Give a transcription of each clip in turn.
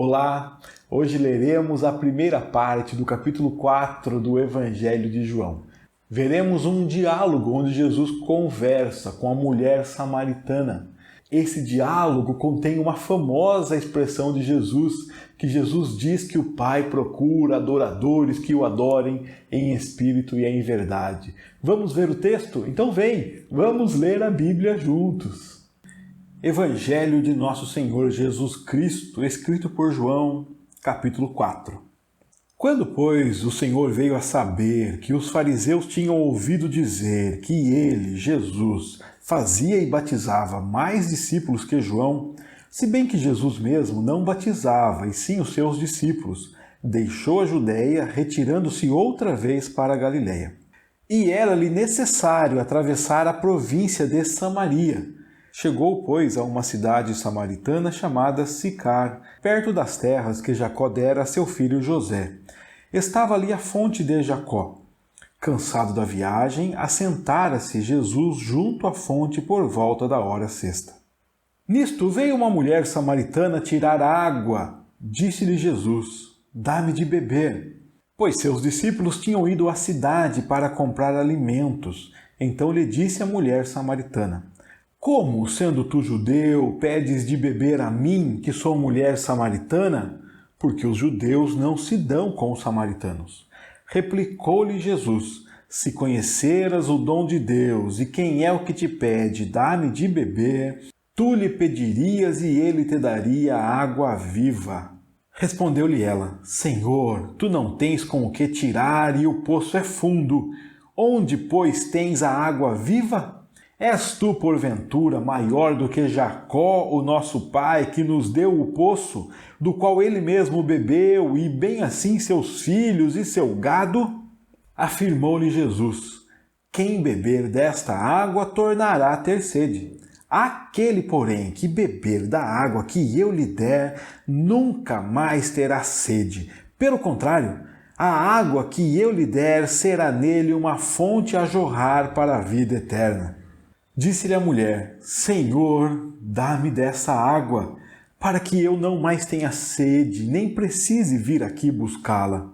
Olá! Hoje leremos a primeira parte do capítulo 4 do Evangelho de João. Veremos um diálogo onde Jesus conversa com a mulher samaritana. Esse diálogo contém uma famosa expressão de Jesus, que Jesus diz que o Pai procura adoradores que o adorem em espírito e em verdade. Vamos ver o texto? Então vem, vamos ler a Bíblia juntos. Evangelho de Nosso Senhor Jesus Cristo, escrito por João, capítulo 4. Quando, pois, o Senhor veio a saber que os fariseus tinham ouvido dizer que ele, Jesus, fazia e batizava mais discípulos que João, se bem que Jesus mesmo não batizava, e sim os seus discípulos, deixou a Judéia, retirando-se outra vez para a Galiléia. E era-lhe necessário atravessar a província de Samaria. Chegou, pois, a uma cidade samaritana chamada Sicar, perto das terras que Jacó dera a seu filho José. Estava ali a fonte de Jacó. Cansado da viagem, assentara-se Jesus junto à fonte por volta da hora sexta. Nisto veio uma mulher samaritana tirar água. Disse-lhe Jesus: dá-me de beber. Pois seus discípulos tinham ido à cidade para comprar alimentos. Então lhe disse a mulher samaritana: como, sendo tu judeu, pedes de beber a mim, que sou mulher samaritana? Porque os judeus não se dão com os samaritanos. Replicou-lhe Jesus: se conheceras o dom de Deus e quem é o que te pede, dá-me de beber, tu lhe pedirias e ele te daria água viva. Respondeu-lhe ela: Senhor, tu não tens com o que tirar e o poço é fundo. Onde, pois, tens a água viva? És tu, porventura, maior do que Jacó, o nosso pai, que nos deu o poço, do qual ele mesmo bebeu, e bem assim seus filhos e seu gado? Afirmou-lhe Jesus: quem beber desta água tornará a ter sede. Aquele, porém, que beber da água que eu lhe der, nunca mais terá sede. Pelo contrário, a água que eu lhe der será nele uma fonte a jorrar para a vida eterna. Disse-lhe a mulher: Senhor, dá-me dessa água, para que eu não mais tenha sede, nem precise vir aqui buscá-la.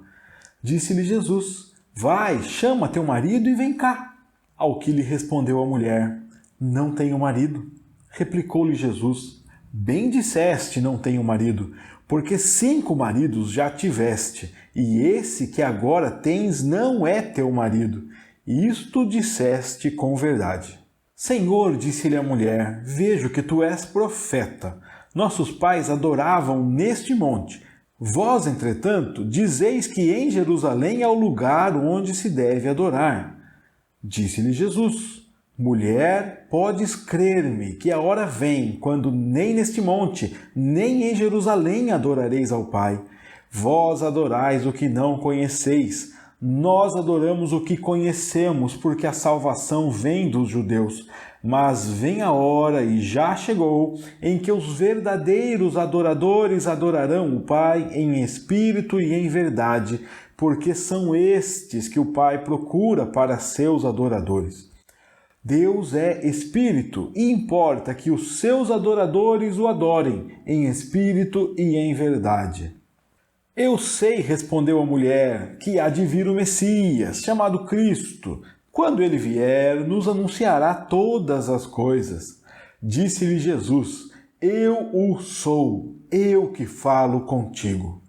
Disse-lhe Jesus: vai, chama teu marido e vem cá. Ao que lhe respondeu a mulher: não tenho marido. Replicou-lhe Jesus: bem disseste, não tenho marido, porque 5 maridos já tiveste, e esse que agora tens não é teu marido. Isto disseste com verdade. Senhor, disse-lhe a mulher, vejo que tu és profeta. Nossos pais adoravam neste monte. Vós, entretanto, dizeis que em Jerusalém é o lugar onde se deve adorar. Disse-lhe Jesus: mulher, podes crer-me que a hora vem, quando nem neste monte, nem em Jerusalém adorareis ao Pai. Vós adorais o que não conheceis. Nós adoramos o que conhecemos, porque a salvação vem dos judeus. Mas vem a hora, e já chegou, em que os verdadeiros adoradores adorarão o Pai em espírito e em verdade, porque são estes que o Pai procura para seus adoradores. Deus é espírito, e importa que os seus adoradores o adorem em espírito e em verdade. Eu sei, respondeu a mulher, que há de vir o Messias, chamado Cristo. Quando ele vier, nos anunciará todas as coisas. Disse-lhe Jesus: eu o sou, eu que falo contigo.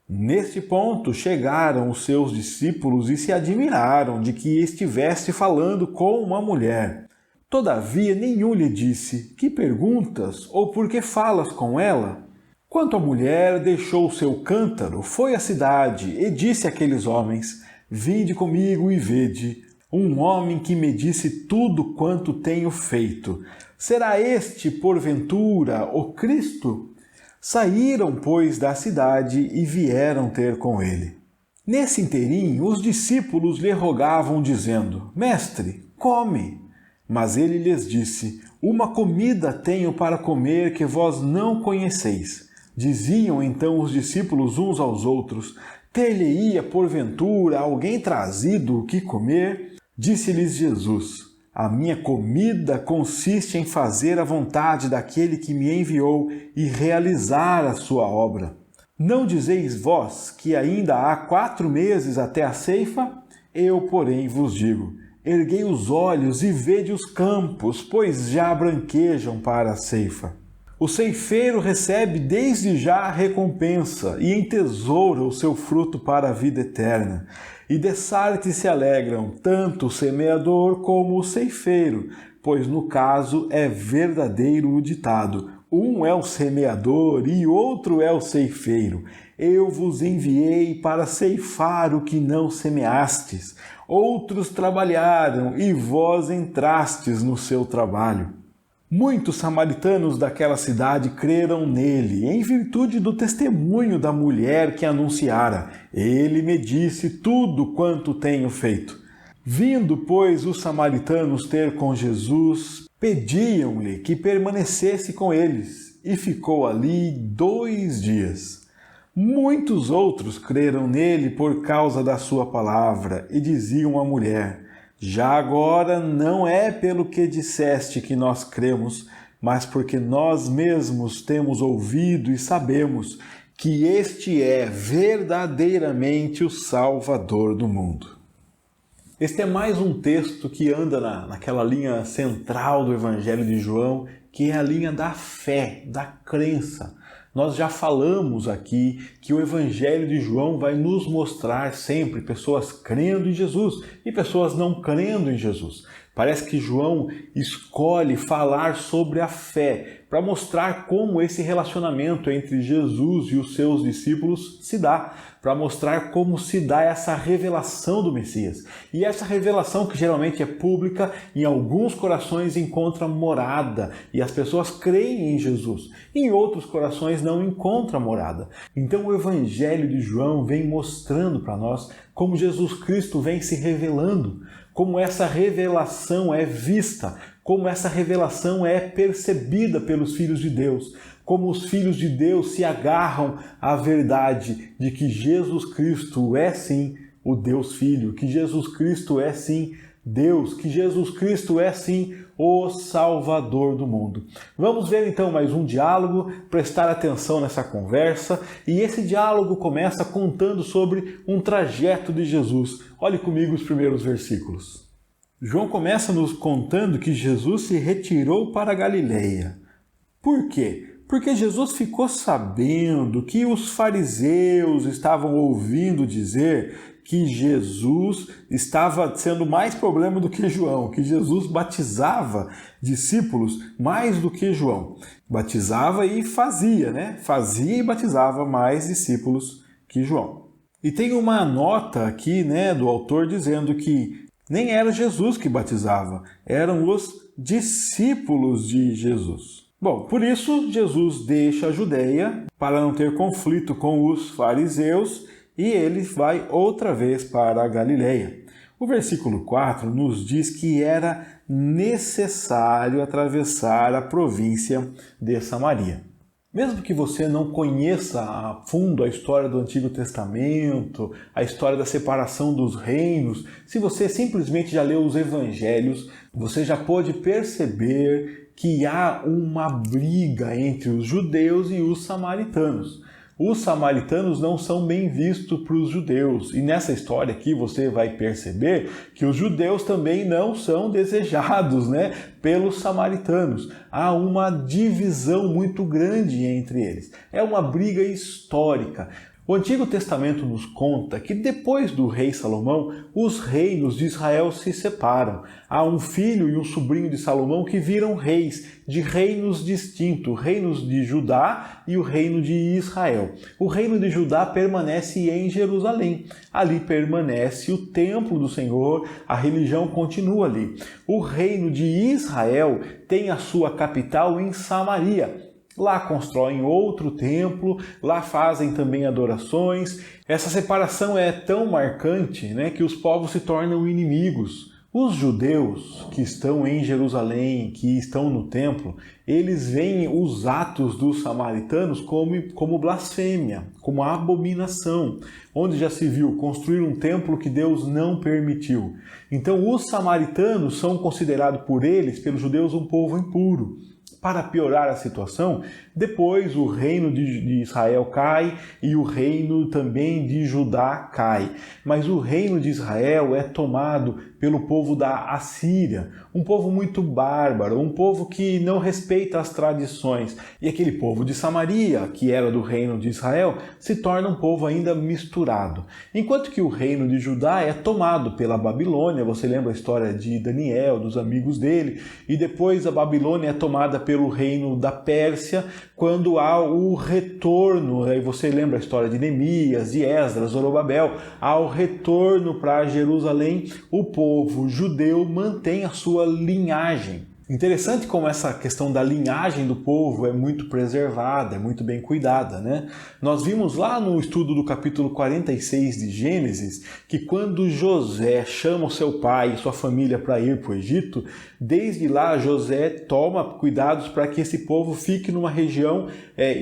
Neste ponto chegaram os seus discípulos e se admiraram de que estivesse falando com uma mulher. Todavia nenhum lhe disse: que perguntas ou por que falas com ela? Quanto à mulher, deixou o seu cântaro, foi à cidade e disse àqueles homens: vinde comigo e vede, um homem que me disse tudo quanto tenho feito. Será este, porventura, o Cristo? Saíram, pois, da cidade e vieram ter com ele. Nesse interim, os discípulos lhe rogavam, dizendo: Mestre, come. Mas ele lhes disse: uma comida tenho para comer que vós não conheceis. Diziam então os discípulos uns aos outros: ter-lhe-ia porventura alguém trazido o que comer? Disse-lhes Jesus: a minha comida consiste em fazer a vontade daquele que me enviou e realizar a sua obra. Não dizeis vós que ainda há 4 meses até a ceifa? Eu, porém, vos digo, erguei os olhos e vede os campos, pois já branquejam para a ceifa. O ceifeiro recebe desde já a recompensa e entesoura o seu fruto para a vida eterna. E dessarte se alegram tanto o semeador como o ceifeiro, pois no caso é verdadeiro o ditado: um é o semeador e outro é o ceifeiro. Eu vos enviei para ceifar o que não semeastes. Outros trabalharam e vós entrastes no seu trabalho. Muitos samaritanos daquela cidade creram nele, em virtude do testemunho da mulher que anunciara: ele me disse tudo quanto tenho feito. Vindo, pois, os samaritanos ter com Jesus, pediam-lhe que permanecesse com eles, e ficou ali 2 dias. Muitos outros creram nele por causa da sua palavra, e diziam à mulher: já agora não é pelo que disseste que nós cremos, mas porque nós mesmos temos ouvido e sabemos que este é verdadeiramente o Salvador do mundo. Este é mais um texto que anda naquela linha central do Evangelho de João, que é a linha da fé, da crença. Nós já falamos aqui que o Evangelho de João vai nos mostrar sempre pessoas crendo em Jesus e pessoas não crendo em Jesus. Parece que João escolhe falar sobre a fé para mostrar como esse relacionamento entre Jesus e os seus discípulos se dá, para mostrar como se dá essa revelação do Messias. E essa revelação, que geralmente é pública, em alguns corações encontra morada e as pessoas creem em Jesus. Em outros corações não encontra morada. Então o Evangelho de João vem mostrando para nós como Jesus Cristo vem se revelando, como essa revelação é vista, como essa revelação é percebida pelos filhos de Deus, como os filhos de Deus se agarram à verdade de que Jesus Cristo é sim o Deus Filho, que Jesus Cristo é sim Deus, que Jesus Cristo é sim o Salvador do mundo. Vamos ver então mais um diálogo, prestar atenção nessa conversa, e esse diálogo começa contando sobre um trajeto de Jesus. Olhe comigo os primeiros versículos. João começa nos contando que Jesus se retirou para a Galileia. Por quê? Porque Jesus ficou sabendo que os fariseus estavam ouvindo dizer que Jesus estava sendo mais problema do que João, que Jesus batizava discípulos mais do que João. Batizava e fazia, né? Fazia e batizava mais discípulos que João. E tem uma nota aqui, né, do autor dizendo que nem era Jesus que batizava, eram os discípulos de Jesus. Bom, por isso Jesus deixa a Judeia para não ter conflito com os fariseus e ele vai outra vez para a Galileia. O versículo 4 nos diz que era necessário atravessar a província de Samaria. Mesmo que você não conheça a fundo a história do Antigo Testamento, a história da separação dos reinos, se você simplesmente já leu os evangelhos, você já pode perceber que há uma briga entre os judeus e os samaritanos. Os samaritanos não são bem vistos para os judeus. E nessa história aqui você vai perceber que os judeus também não são desejados, né, pelos samaritanos. Há uma divisão muito grande entre eles. É uma briga histórica. O Antigo Testamento nos conta que depois do rei Salomão, os reinos de Israel se separam. Há um filho e um sobrinho de Salomão que viram reis de reinos distintos, reinos de Judá e o reino de Israel. O reino de Judá permanece em Jerusalém. Ali permanece o templo do Senhor, a religião continua ali. O reino de Israel tem a sua capital em Samaria. Lá constroem outro templo, lá fazem também adorações. Essa separação é tão marcante, né, que os povos se tornam inimigos. Os judeus que estão em Jerusalém, que estão no templo, eles veem os atos dos samaritanos como blasfêmia, como abominação, onde já se viu construir um templo que Deus não permitiu. Então os samaritanos são considerados por eles, pelos judeus, um povo impuro. para piorar a situação, depois o reino de Israel cai e o reino também de Judá cai. Mas o reino de Israel é tomado pelo povo da Assíria, um povo muito bárbaro, um povo que não respeita as tradições. E aquele povo de Samaria, que era do reino de Israel, se torna um povo ainda misturado. Enquanto que o reino de Judá é tomado pela Babilônia, você lembra a história de Daniel, dos amigos dele, e depois a Babilônia é tomada pelo reino da Pérsia, quando há o retorno, aí você lembra a história de Neemias, de Esdras, Zorobabel, há o retorno para Jerusalém, o povo judeu mantém a sua linhagem. Interessante como essa questão da linhagem do povo é muito preservada, é muito bem cuidada, né? Nós vimos lá no estudo do capítulo 46 de Gênesis que quando José chama o seu pai e sua família para ir para o Egito, desde lá José toma cuidados para que esse povo fique numa região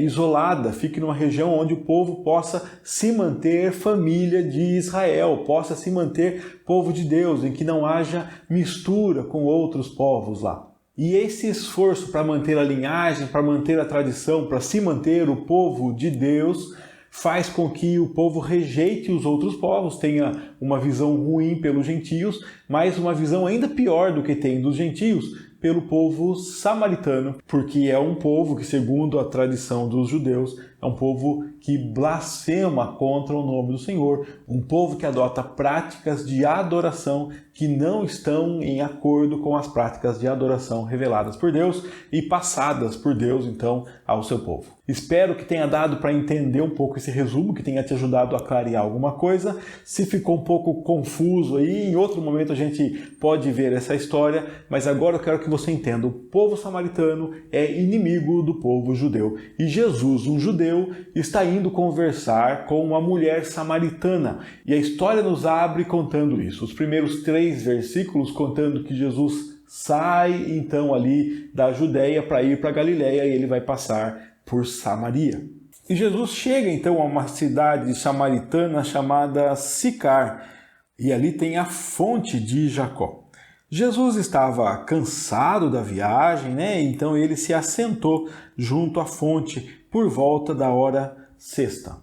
isolada, fique numa região onde o povo possa se manter família de Israel, possa se manter povo de Deus, em que não haja mistura com outros povos lá. E esse esforço para manter a linhagem, para manter a tradição, para se manter o povo de Deus, faz com que o povo rejeite os outros povos, tenha uma visão ruim pelos gentios, mas uma visão ainda pior do que tem dos gentios pelo povo samaritano, porque é um povo que, segundo a tradição dos judeus, é um povo que blasfema contra o nome do Senhor, um povo que adota práticas de adoração que não estão em acordo com as práticas de adoração reveladas por Deus e passadas por Deus, então, ao seu povo. Espero que tenha dado para entender um pouco esse resumo, que tenha te ajudado a clarear alguma coisa. Se ficou um pouco confuso aí, em outro momento a gente pode ver essa história, mas agora eu quero que você entenda, o povo samaritano é inimigo do povo judeu. E Jesus, um judeu, está indo conversar com uma mulher samaritana. E a história nos abre contando isso. Os primeiros 3 versículos contando que Jesus sai então ali da Judéia para ir para Galiléia e ele vai passar por Samaria. E Jesus chega então a uma cidade samaritana chamada Sicar, e ali tem a fonte de Jacó. Jesus estava cansado da viagem, né? Então ele se assentou junto à fonte por volta da hora sexta.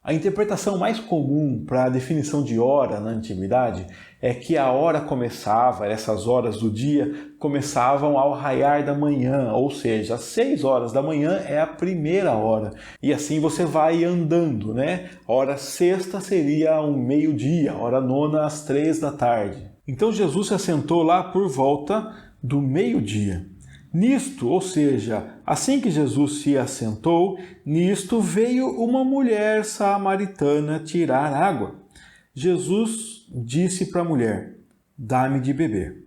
A interpretação mais comum para a definição de hora na antiguidade é que a hora começava, essas horas do dia começavam ao raiar da manhã, ou seja, às 6 horas da manhã é a primeira hora. E assim você vai andando, né? Hora sexta seria um meio-dia, hora nona às 3 da tarde. Então Jesus se assentou lá por volta do meio-dia. Nisto, ou seja, assim que Jesus se assentou, nisto veio uma mulher samaritana tirar água. Jesus disse para a mulher, dá-me de beber.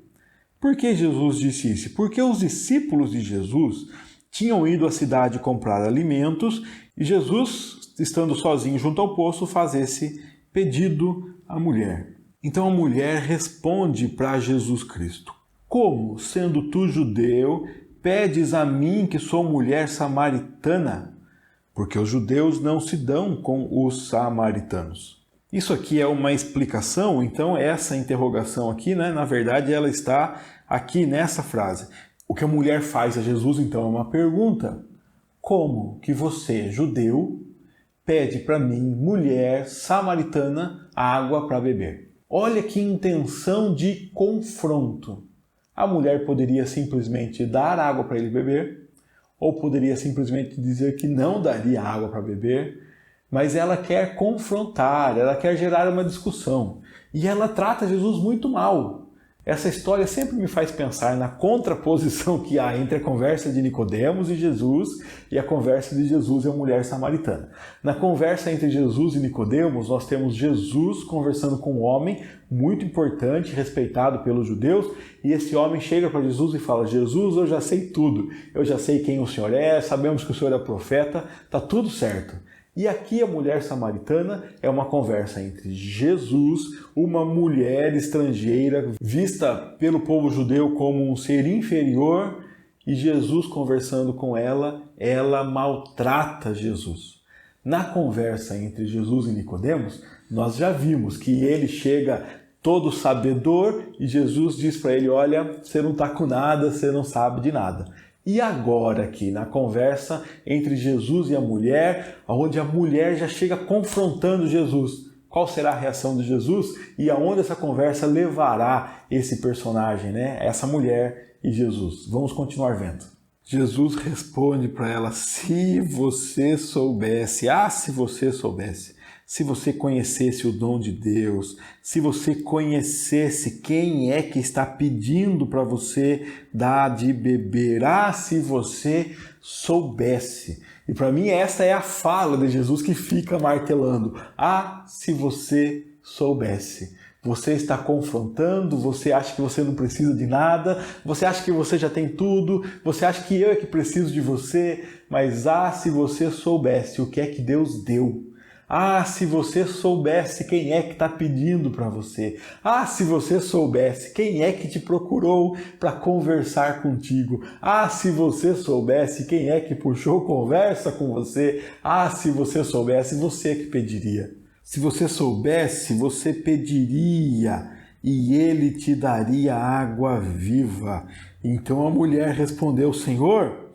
Por que Jesus disse isso? Porque os discípulos de Jesus tinham ido à cidade comprar alimentos e Jesus, estando sozinho junto ao poço, faz esse pedido à mulher. Então a mulher responde para Jesus Cristo, como, sendo tu judeu, pedes a mim que sou mulher samaritana? Porque os judeus não se dão com os samaritanos. Isso aqui é uma explicação, então essa interrogação aqui, né, na verdade, ela está aqui nessa frase. O que a mulher faz a Jesus, então, é uma pergunta. Como que você, judeu, pede para mim, mulher samaritana, água para beber? Olha que intenção de confronto. A mulher poderia simplesmente dar água para ele beber, ou poderia simplesmente dizer que não daria água para beber, mas ela quer confrontar, ela quer gerar uma discussão. E ela trata Jesus muito mal. Essa história sempre me faz pensar na contraposição que há entre a conversa de Nicodemos e Jesus e a conversa de Jesus e a mulher samaritana. Na conversa entre Jesus e Nicodemos, nós temos Jesus conversando com um homem muito importante, respeitado pelos judeus, e esse homem chega para Jesus e fala, Jesus, eu já sei tudo, eu já sei quem o Senhor é, sabemos que o Senhor é profeta, está tudo certo. E aqui a mulher samaritana é uma conversa entre Jesus, uma mulher estrangeira, vista pelo povo judeu como um ser inferior, e Jesus conversando com ela, ela maltrata Jesus. Na conversa entre Jesus e Nicodemos, nós já vimos que ele chega todo sabedor e Jesus diz para ele, olha, você não está com nada, você não sabe de nada. E agora aqui, na conversa entre Jesus e a mulher, onde a mulher já chega confrontando Jesus. Qual será a reação de Jesus e aonde essa conversa levará esse personagem, né? Essa mulher e Jesus. Vamos continuar vendo. Jesus responde para ela: se você soubesse, se você soubesse, se você conhecesse o dom de Deus, se você conhecesse quem é que está pedindo para você dar de beber, se você soubesse. E para mim essa é a fala de Jesus que fica martelando. Se você soubesse. Você está confrontando, você acha que você não precisa de nada, você acha que você já tem tudo, você acha que eu é que preciso de você, mas se você soubesse o que é que Deus deu. Se você soubesse quem é que está pedindo para você. Se você soubesse quem é que te procurou para conversar contigo. Se você soubesse quem é que puxou conversa com você. Se você soubesse, você é que pediria. Se você soubesse, você pediria e ele te daria água viva. Então a mulher respondeu: Senhor,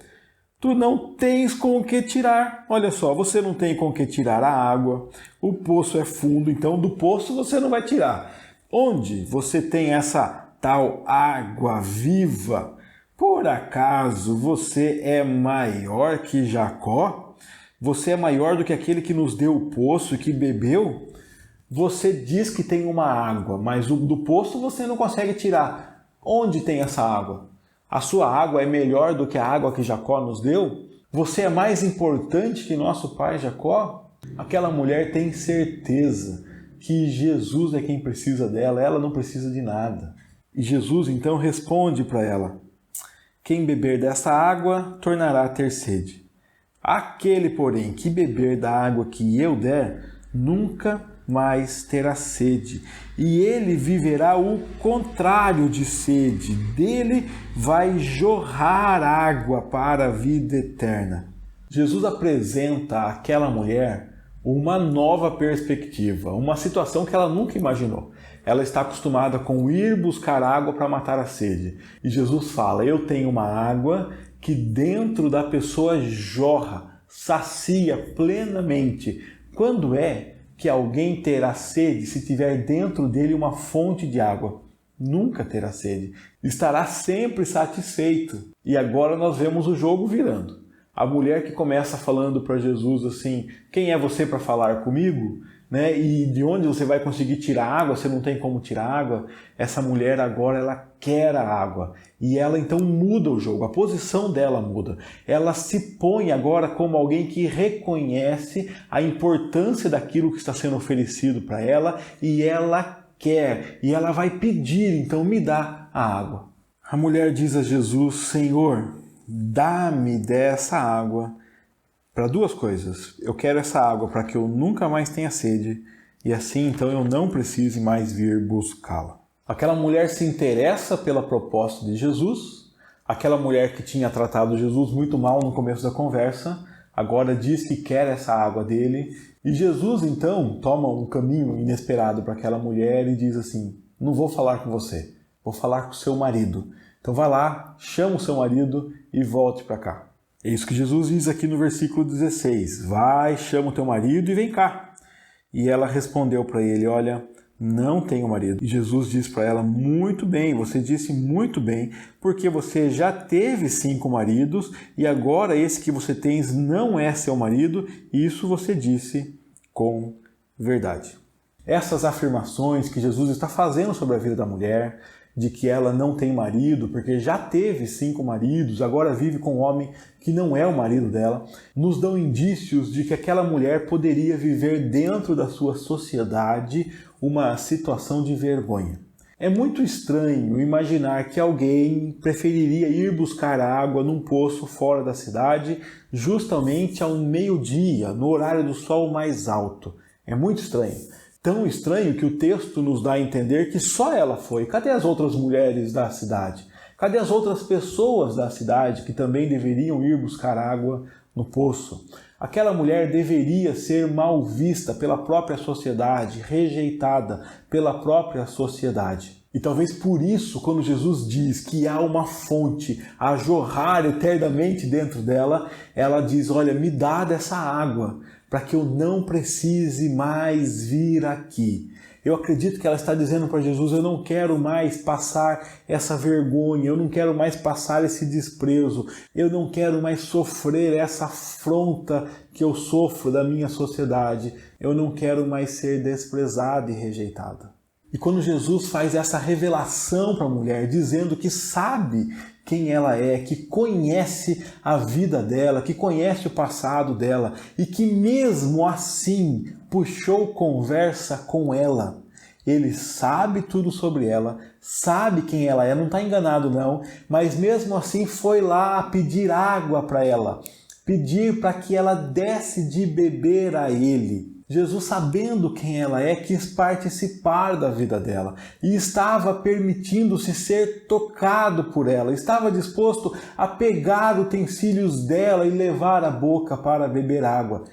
tu não tens com o que tirar. Olha só, você não tem com o que tirar a água, o poço é fundo, então do poço você não vai tirar. Onde você tem essa tal água viva? Por acaso você é maior que Jacó? Você é maior do que aquele que nos deu o poço e que bebeu? Você diz que tem uma água, mas do poço você não consegue tirar. Onde tem essa água? A sua água é melhor do que a água que Jacó nos deu? Você é mais importante que nosso pai Jacó? Aquela mulher tem certeza que Jesus é quem precisa dela, ela não precisa de nada. E Jesus então responde para ela: quem beber dessa água tornará a ter sede. Aquele, porém, que beber da água que eu der, nunca mais terá sede. E ele viverá o contrário de sede. Dele vai jorrar água para a vida eterna. Jesus apresenta àquela mulher uma nova perspectiva, uma situação que ela nunca imaginou. Ela está acostumada com ir buscar água para matar a sede. E Jesus fala: eu tenho uma água que dentro da pessoa jorra, sacia plenamente. Quando é que alguém terá sede se tiver dentro dele uma fonte de água? Nunca terá sede. Estará sempre satisfeito. E agora nós vemos o jogo virando. A mulher que começa falando para Jesus assim: quem é você para falar comigo? Né? E de onde você vai conseguir tirar água? Você não tem como tirar água. Essa mulher agora ela quer a água. E ela então muda o jogo, a posição dela muda. Ela se põe agora como alguém que reconhece a importância daquilo que está sendo oferecido para ela e ela quer. E ela vai pedir, então me dá a água. A mulher diz a Jesus: Senhor, dá-me dessa água para duas coisas. Eu quero essa água para que eu nunca mais tenha sede e assim então eu não precise mais vir buscá-la. Aquela mulher se interessa pela proposta de Jesus. Aquela mulher que tinha tratado Jesus muito mal no começo da conversa, agora diz que quer essa água dele. E Jesus então toma um caminho inesperado para aquela mulher e diz assim: não vou falar com você, vou falar com o seu marido. Então vai lá, chama o seu marido e volte para cá. É isso que Jesus diz aqui no versículo 16. Vai, chama o teu marido e vem cá. E ela respondeu para ele: olha, não tenho marido. E Jesus diz para ela: muito bem, você disse muito bem, porque você já teve 5 maridos e agora esse que você tens não é seu marido. Isso você disse com verdade. Essas afirmações que Jesus está fazendo sobre a vida da mulher, de que ela não tem marido, porque já teve 5 maridos, agora vive com um homem que não é o marido dela, nos dão indícios de que aquela mulher poderia viver dentro da sua sociedade uma situação de vergonha. É muito estranho imaginar que alguém preferiria ir buscar água num poço fora da cidade justamente ao meio-dia, no horário do sol mais alto. É muito estranho. Tão estranho que o texto nos dá a entender que só ela foi. Cadê as outras mulheres da cidade? Cadê as outras pessoas da cidade que também deveriam ir buscar água no poço? Aquela mulher deveria ser mal vista pela própria sociedade, rejeitada pela própria sociedade. E talvez por isso, quando Jesus diz que há uma fonte a jorrar eternamente dentro dela, ela diz, olha, me dá dessa água, para que eu não precise mais vir aqui. Eu acredito que ela está dizendo para Jesus, eu não quero mais passar essa vergonha, eu não quero mais passar esse desprezo, eu não quero mais sofrer essa afronta que eu sofro da minha sociedade, eu não quero mais ser desprezada e rejeitada. E quando Jesus faz essa revelação para a mulher, dizendo que sabe quem ela é, que conhece a vida dela, que conhece o passado dela e que mesmo assim puxou conversa com ela. Ele sabe tudo sobre ela, sabe quem ela é, não está enganado não, mas mesmo assim foi lá pedir água para ela, pedir para que ela desse de beber a ele. Jesus, sabendo quem ela é, quis participar da vida dela e estava permitindo-se ser tocado por ela, estava disposto a pegar utensílios dela e levar à boca para beber água.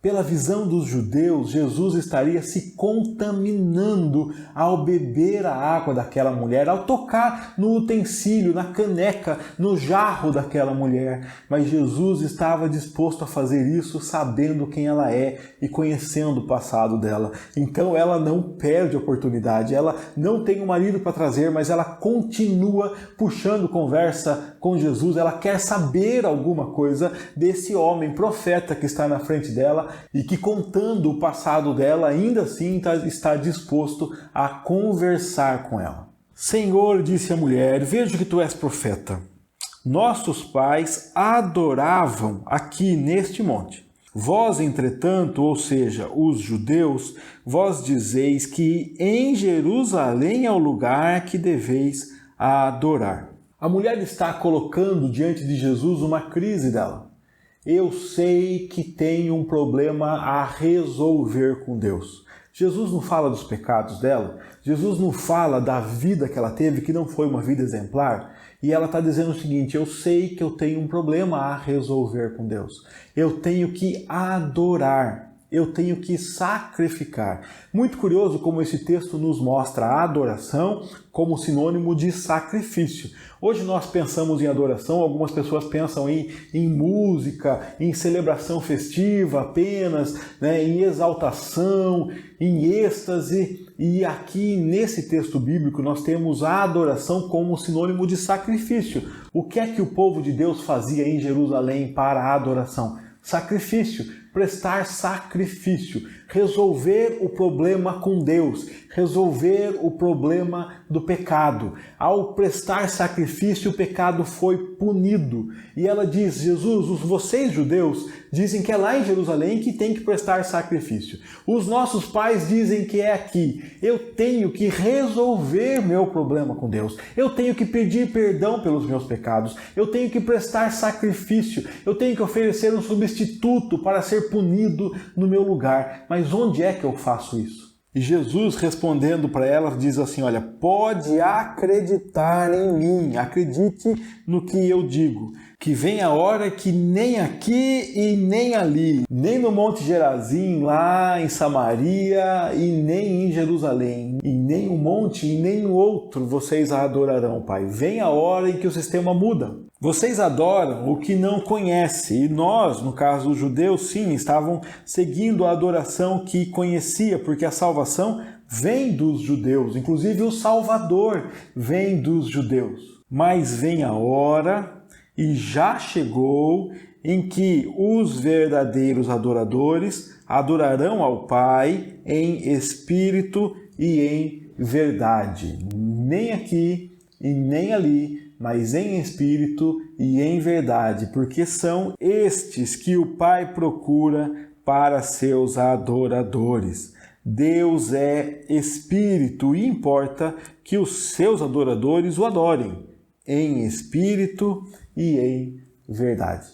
Pela visão dos judeus, Jesus estaria se contaminando ao beber a água daquela mulher, ao tocar no utensílio, na caneca, no jarro daquela mulher. Mas Jesus estava disposto a fazer isso sabendo quem ela é e conhecendo o passado dela. Então ela não perde a oportunidade, ela não tem um marido para trazer, mas ela continua puxando conversa com Jesus. Ela quer saber alguma coisa desse homem profeta que está na frente dela, e que, contando o passado dela, ainda assim está disposto a conversar com ela. Senhor, disse a mulher, vejo que tu és profeta. Nossos pais adoravam aqui neste monte. Vós, entretanto, ou seja, os judeus, vós dizeis que em Jerusalém é o lugar que deveis adorar. A mulher está colocando diante de Jesus uma crise dela. Eu sei que tenho um problema a resolver com Deus. Jesus não fala dos pecados dela, Jesus não fala da vida que ela teve, que não foi uma vida exemplar, e ela está dizendo o seguinte, eu sei que eu tenho um problema a resolver com Deus. Eu tenho que adorar. Eu tenho que sacrificar. Muito curioso como esse texto nos mostra a adoração como sinônimo de sacrifício. Hoje nós pensamos em adoração, algumas pessoas pensam em música, em celebração festiva apenas, né, em exaltação, em êxtase. E aqui nesse texto bíblico nós temos a adoração como sinônimo de sacrifício. O que é que o povo de Deus fazia em Jerusalém para a adoração? Sacrifício, prestar sacrifício, resolver o problema com Deus, resolver o problema do pecado. Ao prestar sacrifício, o pecado foi punido. E ela diz, Jesus, vocês judeus dizem que é lá em Jerusalém que tem que prestar sacrifício. Os nossos pais dizem que é aqui. Eu tenho que resolver meu problema com Deus. Eu tenho que pedir perdão pelos meus pecados. Eu tenho que prestar sacrifício. Eu tenho que oferecer um substituto para ser punido no meu lugar. Mas onde é que eu faço isso? E Jesus, respondendo para ela, diz assim, olha, pode acreditar em mim, acredite no que eu digo, que vem a hora que nem aqui e nem ali, nem no Monte Gerazim, lá em Samaria, e nem em Jerusalém, em nenhum monte e nenhum outro vocês a adorarão, Pai. Vem a hora em que o sistema muda. Vocês adoram o que não conhecem, e nós, no caso os judeus, sim, estavam seguindo a adoração que conhecia, porque a salvação vem dos judeus, inclusive o Salvador vem dos judeus. Mas vem a hora, e já chegou, em que os verdadeiros adoradores adorarão ao Pai em espírito e em verdade. Nem aqui e nem ali, mas em espírito e em verdade, porque são estes que o Pai procura para seus adoradores. Deus é espírito e importa que os seus adoradores o adorem em espírito e em verdade.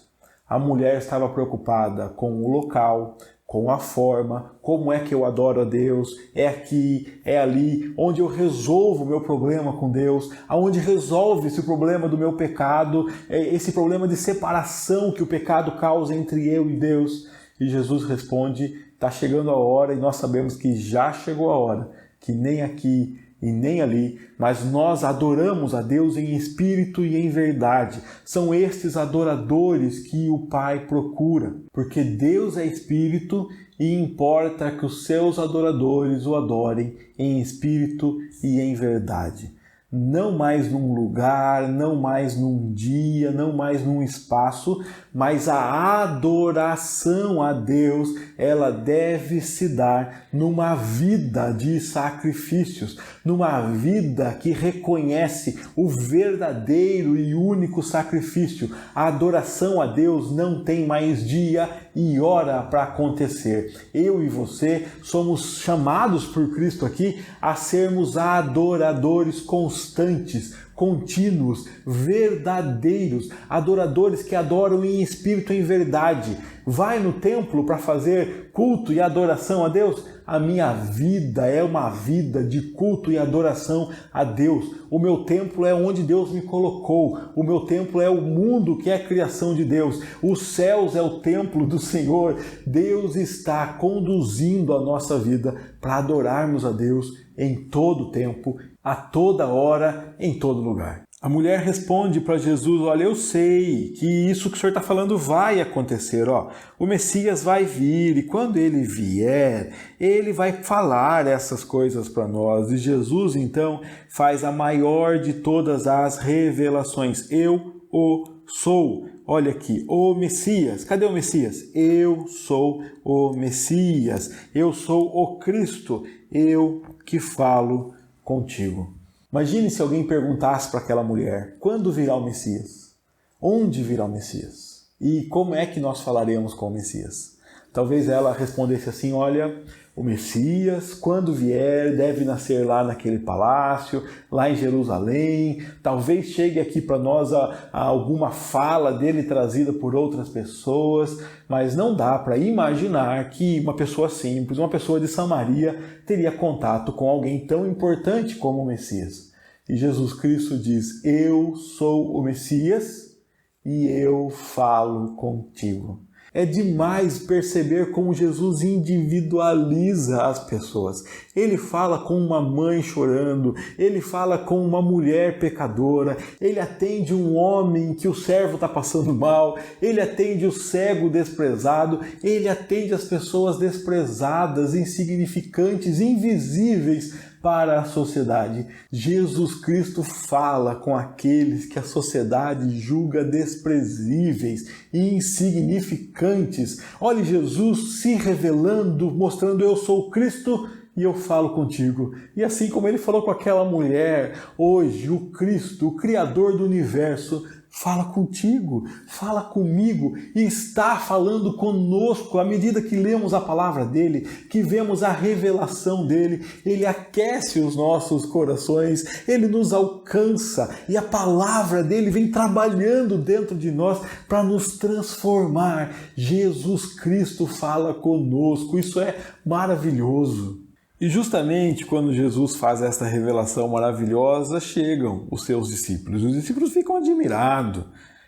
A mulher estava preocupada com o local, com a forma, como é que eu adoro a Deus, é aqui, é ali, onde eu resolvo o meu problema com Deus, aonde resolve esse problema do meu pecado, esse problema de separação que o pecado causa entre eu e Deus. E Jesus responde, está chegando a hora, e nós sabemos que já chegou a hora, que nem aqui e nem ali, mas nós adoramos a Deus em espírito e em verdade. São estes adoradores que o Pai procura, porque Deus é espírito e importa que os seus adoradores o adorem em espírito e em verdade. Não mais num lugar, não mais num dia, não mais num espaço, mas a adoração a Deus, ela deve se dar numa vida de sacrifícios, numa vida que reconhece o verdadeiro e único sacrifício. A adoração a Deus não tem mais dia e hora para acontecer. Eu e você somos chamados por Cristo aqui a sermos adoradores constantes, contínuos, verdadeiros, adoradores que adoram em espírito e em verdade. Vai no templo para fazer culto e adoração a Deus? A minha vida é uma vida de culto e adoração a Deus. O meu templo é onde Deus me colocou. O meu templo é o mundo que é a criação de Deus. Os céus é o templo do Senhor. Deus está conduzindo a nossa vida para adorarmos a Deus em todo tempo, a toda hora, em todo lugar. A mulher responde para Jesus: olha, eu sei que isso que o senhor está falando vai acontecer, o Messias vai vir e quando ele vier, ele vai falar essas coisas para nós. E Jesus então faz a maior de todas as revelações: eu o sou. Olha aqui, o Messias. Cadê o Messias? Eu sou o Messias. Eu sou o Cristo. Eu que falo contigo. Imagine se alguém perguntasse para aquela mulher: quando virá o Messias? Onde virá o Messias? E como é que nós falaremos com o Messias? Talvez ela respondesse assim: olha, o Messias, quando vier, deve nascer lá naquele palácio, lá em Jerusalém. Talvez chegue aqui para nós alguma fala dele trazida por outras pessoas, mas não dá para imaginar que uma pessoa simples, uma pessoa de Samaria, teria contato com alguém tão importante como o Messias. E Jesus Cristo diz: eu sou o Messias e eu falo contigo. É demais perceber como Jesus individualiza as pessoas. Ele fala com uma mãe chorando, ele fala com uma mulher pecadora, ele atende um homem que o servo está passando mal, ele atende o cego desprezado, ele atende as pessoas desprezadas, insignificantes, invisíveis para a sociedade. Jesus Cristo fala com aqueles que a sociedade julga desprezíveis e insignificantes. Olhe Jesus se revelando, mostrando: eu sou Cristo e eu falo contigo. E assim como ele falou com aquela mulher, hoje o Cristo, o Criador do universo, fala contigo, fala comigo e está falando conosco à medida que lemos a palavra dele, que vemos a revelação dele. Ele aquece os nossos corações, ele nos alcança e a palavra dele vem trabalhando dentro de nós para nos transformar. Jesus Cristo fala conosco, isso é maravilhoso. E justamente quando Jesus faz essa revelação maravilhosa, chegam os seus discípulos. Os discípulos ficam admirados,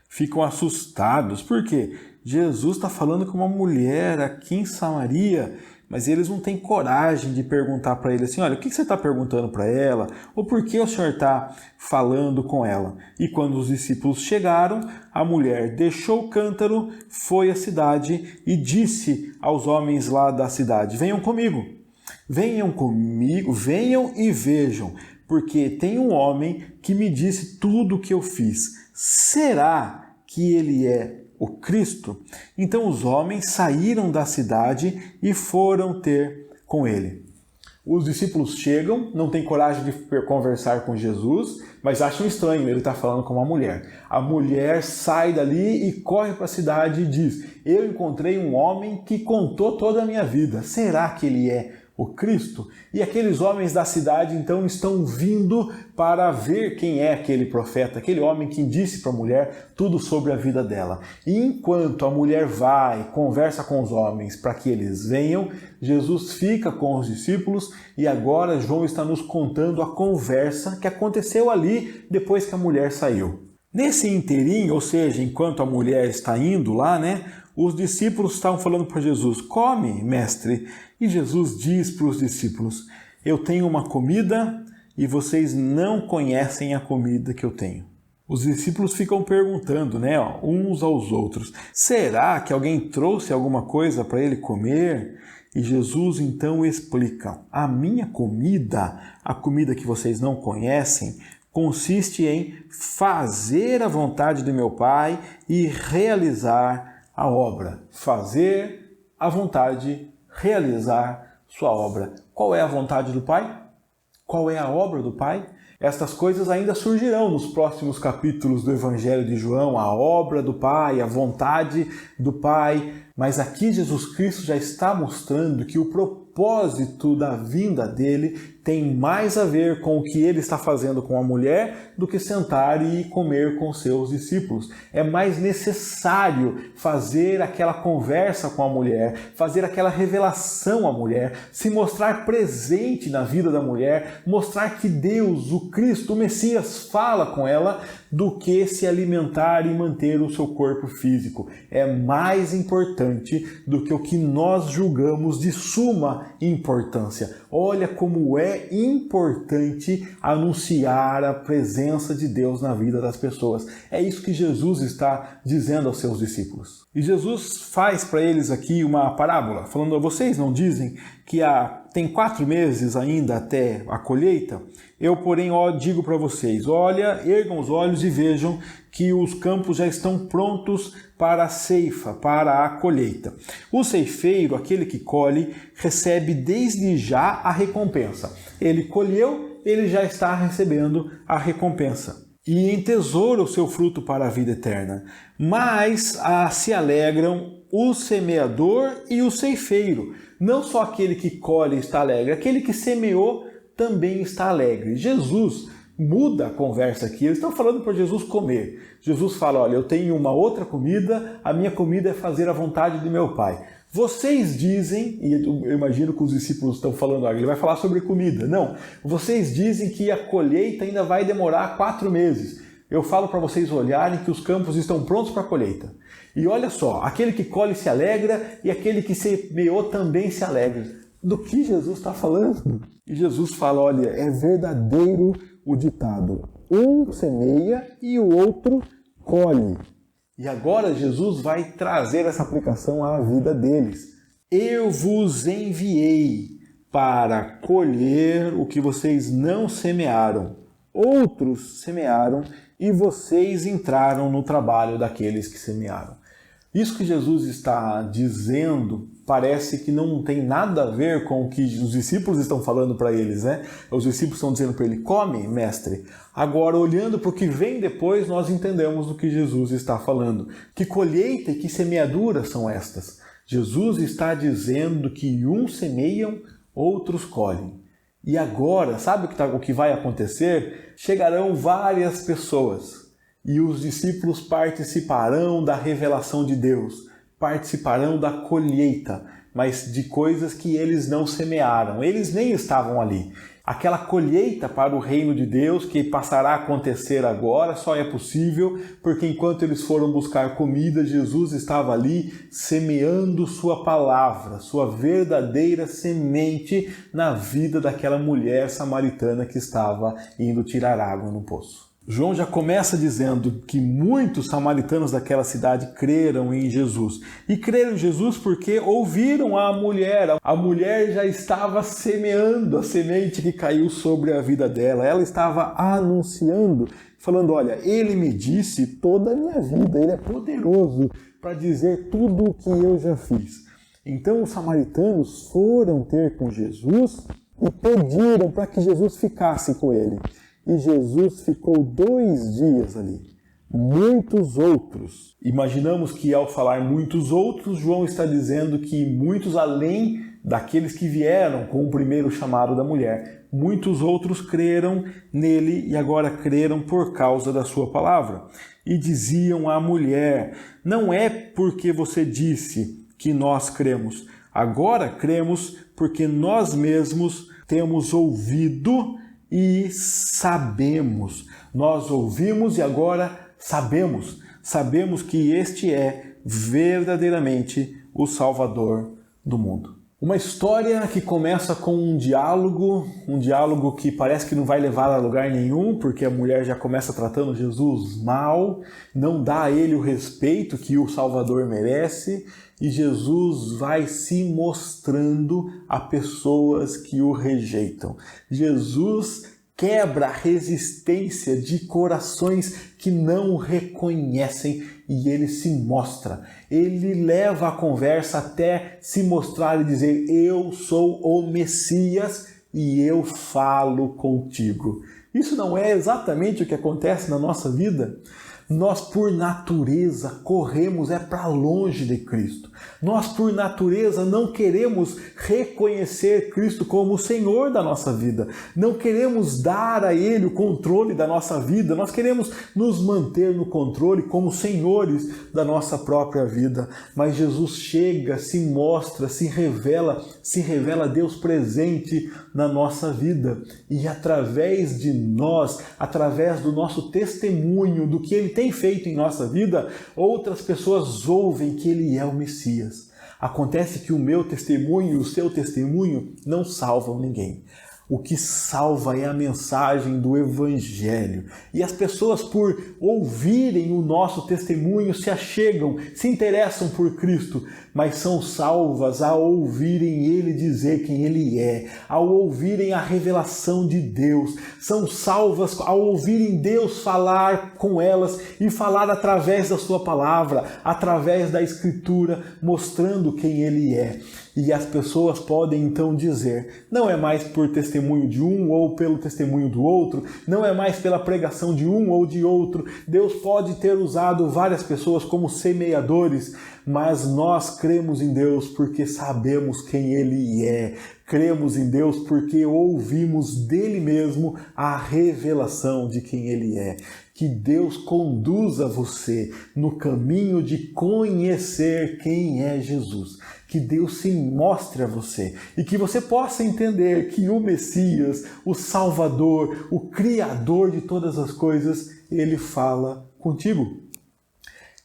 ficam assustados. Por quê? Jesus está falando com uma mulher aqui em Samaria, mas eles não têm coragem de perguntar para ele assim: olha, o que você está perguntando para ela? Ou por que o senhor está falando com ela? E quando os discípulos chegaram, a mulher deixou o cântaro, foi à cidade e disse aos homens lá da cidade: venham comigo. Venham comigo, venham e vejam, porque tem um homem que me disse tudo o que eu fiz. Será que ele é o Cristo? Então os homens saíram da cidade e foram ter com ele. Os discípulos chegam, não têm coragem de conversar com Jesus, mas acham estranho, ele está falando com uma mulher. A mulher sai dali e corre para a cidade e diz: eu encontrei um homem que contou toda a minha vida. Será que ele é o Cristo? E aqueles homens da cidade então estão vindo para ver quem é aquele profeta, aquele homem que disse para a mulher tudo sobre a vida dela. E enquanto a mulher vai, conversa com os homens para que eles venham, Jesus fica com os discípulos e agora João está nos contando a conversa que aconteceu ali depois que a mulher saiu. Nesse inteirinho, ou seja, enquanto a mulher está indo lá, os discípulos estavam falando para Jesus: come, mestre. E Jesus diz para os discípulos: eu tenho uma comida e vocês não conhecem a comida que eu tenho. Os discípulos ficam perguntando, uns aos outros, será que alguém trouxe alguma coisa para ele comer? E Jesus então explica, a minha comida, a comida que vocês não conhecem, consiste em fazer a vontade do meu Pai e realizar a obra. Fazer a vontade, realizar sua obra. Qual é a vontade do Pai? Qual é a obra do Pai? Estas coisas ainda surgirão nos próximos capítulos do Evangelho de João, a obra do Pai, a vontade do Pai. Mas aqui Jesus Cristo já está mostrando que o propósito da vinda dele tem mais a ver com o que ele está fazendo com a mulher do que sentar e comer com seus discípulos. É mais necessário fazer aquela conversa com a mulher, fazer aquela revelação à mulher, se mostrar presente na vida da mulher, mostrar que Deus, o Cristo, o Messias, fala com ela, do que se alimentar e manter o seu corpo físico. É mais importante do que o que nós julgamos de suma importância. Olha como é importante anunciar a presença de Deus na vida das pessoas. É isso que Jesus está dizendo aos seus discípulos. E Jesus faz para eles aqui uma parábola, falando, vocês não dizem que tem 4 meses ainda até a colheita? Eu, porém, digo para vocês, ergam os olhos e vejam que os campos já estão prontos para a ceifa, para a colheita. O ceifeiro, aquele que colhe, recebe desde já a recompensa. Ele colheu, ele já está recebendo a recompensa. E entesoura o seu fruto para a vida eterna. Mas se alegram o semeador e o ceifeiro. Não só aquele que colhe está alegre, aquele que semeou também está alegre. Jesus muda a conversa aqui, eles estão falando para Jesus comer. Jesus fala, eu tenho uma outra comida, a minha comida é fazer a vontade do meu Pai. Vocês dizem, e eu imagino que os discípulos estão falando, ele vai falar sobre comida. Não, vocês dizem que a colheita ainda vai demorar 4 meses. Eu falo para vocês olharem que os campos estão prontos para a colheita. E olha só, aquele que colhe se alegra e aquele que semeou também se alegra. Do que Jesus está falando? E Jesus fala, é verdadeiro o ditado. Um semeia e o outro colhe. E agora Jesus vai trazer essa aplicação à vida deles. Eu vos enviei para colher o que vocês não semearam. Outros semearam e vocês entraram no trabalho daqueles que semearam. Isso que Jesus está dizendo parece que não tem nada a ver com o que os discípulos estão falando para eles, Os discípulos estão dizendo para ele, come, mestre. Agora, olhando para o que vem depois, nós entendemos do que Jesus está falando. Que colheita e que semeadura são estas? Jesus está dizendo que uns semeiam, outros colhem. E agora, sabe o que vai acontecer? Chegarão várias pessoas. E os discípulos participarão da revelação de Deus, participarão da colheita, mas de coisas que eles não semearam, eles nem estavam ali. Aquela colheita para o reino de Deus que passará a acontecer agora só é possível porque enquanto eles foram buscar comida, Jesus estava ali semeando sua palavra, sua verdadeira semente na vida daquela mulher samaritana que estava indo tirar água no poço. João já começa dizendo que muitos samaritanos daquela cidade creram em Jesus. E creram em Jesus porque ouviram a mulher. A mulher já estava semeando a semente que caiu sobre a vida dela. Ela estava anunciando, falando, ele me disse toda a minha vida. Ele é poderoso para dizer tudo o que eu já fiz. Então os samaritanos foram ter com Jesus e pediram para que Jesus ficasse com ele. E Jesus ficou 2 dias ali. Muitos outros. Imaginamos que ao falar muitos outros, João está dizendo que muitos além daqueles que vieram com o primeiro chamado da mulher. Muitos outros creram nele e agora creram por causa da sua palavra. E diziam à mulher, não é porque você disse que nós cremos. Agora cremos porque nós mesmos temos ouvido e sabemos. Nós ouvimos e agora sabemos. Sabemos que este é verdadeiramente o Salvador do mundo. Uma história que começa com um diálogo que parece que não vai levar a lugar nenhum, porque a mulher já começa tratando Jesus mal, não dá a ele o respeito que o Salvador merece, e Jesus vai se mostrando a pessoas que o rejeitam. Jesus quebra a resistência de corações que não o reconhecem e ele se mostra. Ele leva a conversa até se mostrar e dizer: eu sou o Messias e eu falo contigo. Isso não é exatamente o que acontece na nossa vida? Nós, por natureza, corremos para longe de Cristo. Nós, por natureza, não queremos reconhecer Cristo como o Senhor da nossa vida. Não queremos dar a Ele o controle da nossa vida. Nós queremos nos manter no controle como senhores da nossa própria vida. Mas Jesus chega, se mostra, se revela Deus presente na nossa vida. E através de nós, através do nosso testemunho, do que Ele tem feito em nossa vida, outras pessoas ouvem que Ele é o Messias. Acontece que o meu testemunho e o seu testemunho não salvam ninguém. O que salva é a mensagem do Evangelho. E as pessoas, por ouvirem o nosso testemunho, se achegam, se interessam por Cristo, mas são salvas ao ouvirem Ele dizer quem Ele é, ao ouvirem a revelação de Deus. São salvas ao ouvirem Deus falar com elas e falar através da sua palavra, através da Escritura, mostrando quem Ele é. E as pessoas podem então dizer: não é mais por testemunho de um ou pelo testemunho do outro, não é mais pela pregação de um ou de outro. Deus pode ter usado várias pessoas como semeadores, mas nós cremos em Deus porque sabemos quem Ele é. Cremos em Deus porque ouvimos dele mesmo a revelação de quem Ele é. Que Deus conduza você no caminho de conhecer quem é Jesus. Que Deus se mostre a você e que você possa entender que o Messias, o Salvador, o Criador de todas as coisas, Ele fala contigo.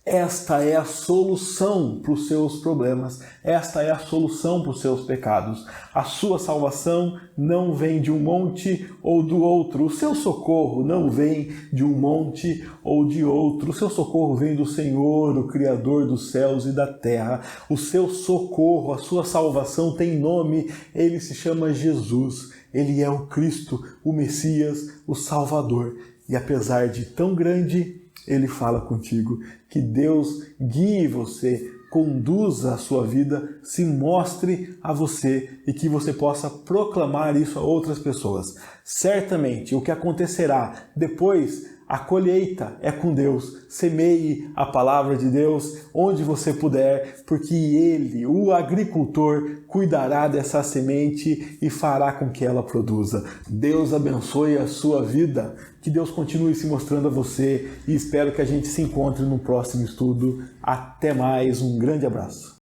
Esta é a solução para os seus problemas, esta é a solução para os seus pecados. A sua salvação não vem de um monte ou do outro, o seu socorro não vem de um monte ou de outro, o seu socorro vem do Senhor, o Criador dos céus e da terra. O seu socorro, a sua salvação tem nome, Ele se chama Jesus, Ele é o Cristo, o Messias, o Salvador. E apesar de tão grande, Ele fala contigo. Que Deus guie você, conduza a sua vida, se mostre a você e que você possa proclamar isso a outras pessoas. Certamente o que acontecerá depois, a colheita é com Deus. Semeie a palavra de Deus onde você puder, porque Ele, o agricultor, cuidará dessa semente e fará com que ela produza. Deus abençoe a sua vida, que Deus continue se mostrando a você e espero que a gente se encontre no próximo estudo. Até mais, um grande abraço.